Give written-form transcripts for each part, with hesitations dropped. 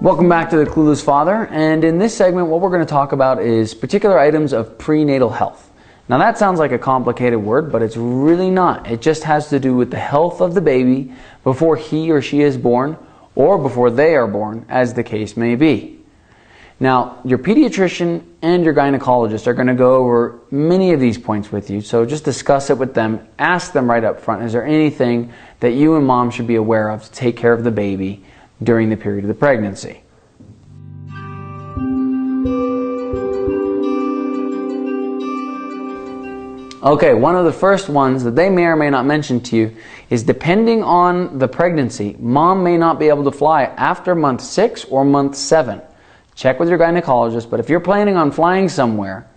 Welcome back to The Clueless Father, and in this segment what we're going to talk about is particular items of prenatal health. Now that sounds like a complicated word, but it's really not. It just has to do with the health of the baby before he or she is born, or before they are born, as the case may be. Now, your pediatrician and your gynecologist are going to go over many of these points with you, so just discuss it with them. Ask them right up front, is there anything that you and mom should be aware of to take care of the baby during the period of the pregnancy? Okay, one of the first ones that they may or may not mention to you is, depending on the pregnancy, mom may not be able to fly after month 6 or month 7. Check with your gynecologist, but if you're planning on flying somewhere,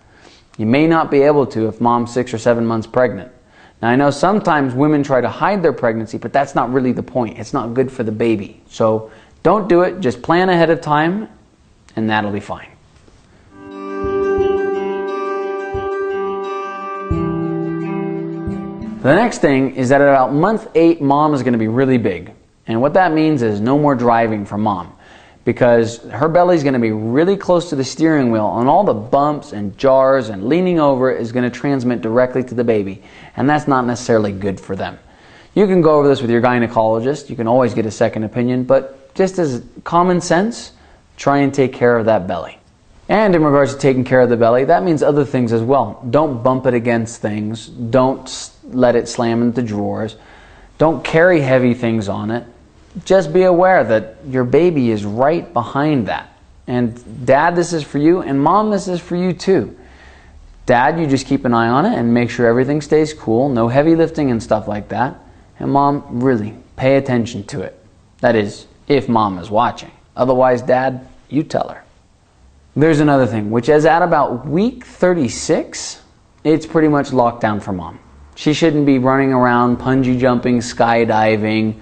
you may not be able to if mom's 6 or 7 months pregnant. Now I know sometimes women try to hide their pregnancy, but that's not really the point. It's not good for the baby. So don't do it, just plan ahead of time and that'll be fine. The next thing is that at about month 8, mom is going to be really big. And what that means is no more driving for mom, because her belly is going to be really close to the steering wheel, and all the bumps and jars and leaning over is going to transmit directly to the baby, and that's not necessarily good for them. You can go over this with your gynecologist. You can always get a second opinion, but just as common sense, try and take care of that belly. And in regards to taking care of the belly, that means other things as well. Don't bump it against things. Don't let it slam into drawers. Don't carry heavy things on it. Just be aware that your baby is right behind that. And dad, this is for you, and mom, this is for you too. Dad, you just keep an eye on it and make sure everything stays cool, no heavy lifting and stuff like that. And mom, really pay attention to it. That is, if mom is watching. Otherwise, dad, you tell her. There's another thing, which is at about week 36, it's pretty much locked down for mom. She shouldn't be running around, bungee jumping, skydiving,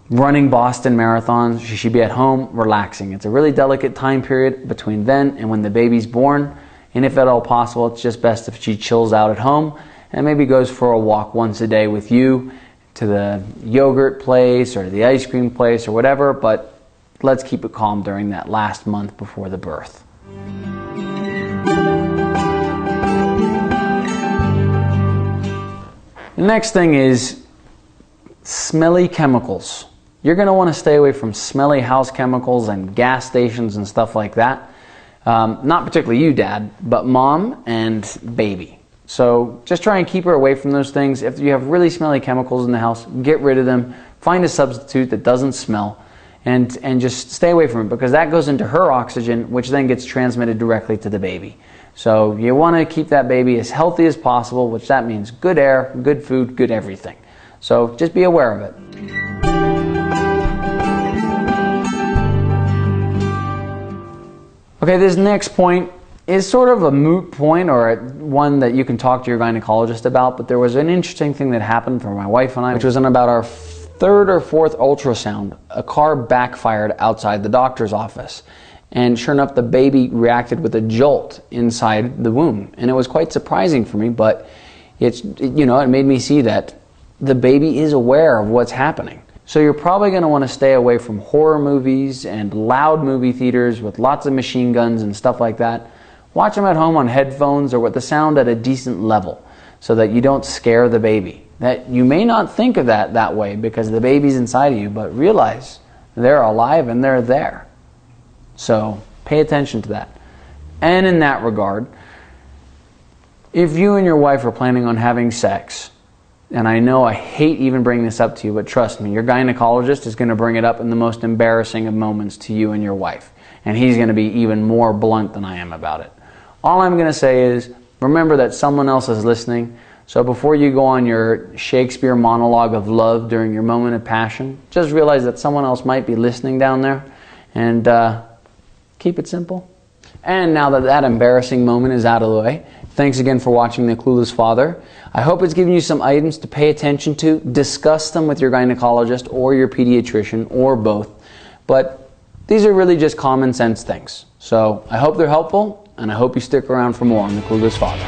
running Boston marathons. She should be at home relaxing. It's a really delicate time period between then and when the baby's born. And if at all possible, it's just best if she chills out at home and maybe goes for a walk once a day with you to the yogurt place or the ice cream place or whatever. But let's keep it calm during that last month before the birth. The next thing is smelly chemicals. You're going to want to stay away from smelly house chemicals and gas stations and stuff like that. Not particularly you, dad, but mom and baby. So just try and keep her away from those things. If you have really smelly chemicals in the house, get rid of them. Find a substitute that doesn't smell and just stay away from it, because that goes into her oxygen, which then gets transmitted directly to the baby. So you want to keep that baby as healthy as possible, which that means good air, good food, good everything. So just be aware of it. Okay, this next point is sort of a moot point, or one that you can talk to your gynecologist about, but there was an interesting thing that happened for my wife and I, which was on about our 3rd or 4th ultrasound. A car backfired outside the doctor's office. And sure enough, the baby reacted with a jolt inside the womb. And it was quite surprising for me, but it made me see that the baby is aware of what's happening. So you're probably going to want to stay away from horror movies and loud movie theaters with lots of machine guns and stuff like that. Watch them at home on headphones or with the sound at a decent level so that you don't scare the baby. That you may not think of that way because the baby's inside of you, but realize they're alive and they're there. So pay attention to that. And in that regard, if you and your wife are planning on having sex, and I know I hate even bringing this up to you, but trust me, your gynecologist is going to bring it up in the most embarrassing of moments to you and your wife. And he's going to be even more blunt than I am about it. All I'm going to say is, remember that someone else is listening. So before you go on your Shakespeare monologue of love during your moment of passion, just realize that someone else might be listening down there. And keep it simple. And now that that embarrassing moment is out of the way, thanks again for watching The Clueless Father. I hope it's given you some items to pay attention to. Discuss them with your gynecologist or your pediatrician or both. But these are really just common sense things. So I hope they're helpful, and I hope you stick around for more on The Clueless Father.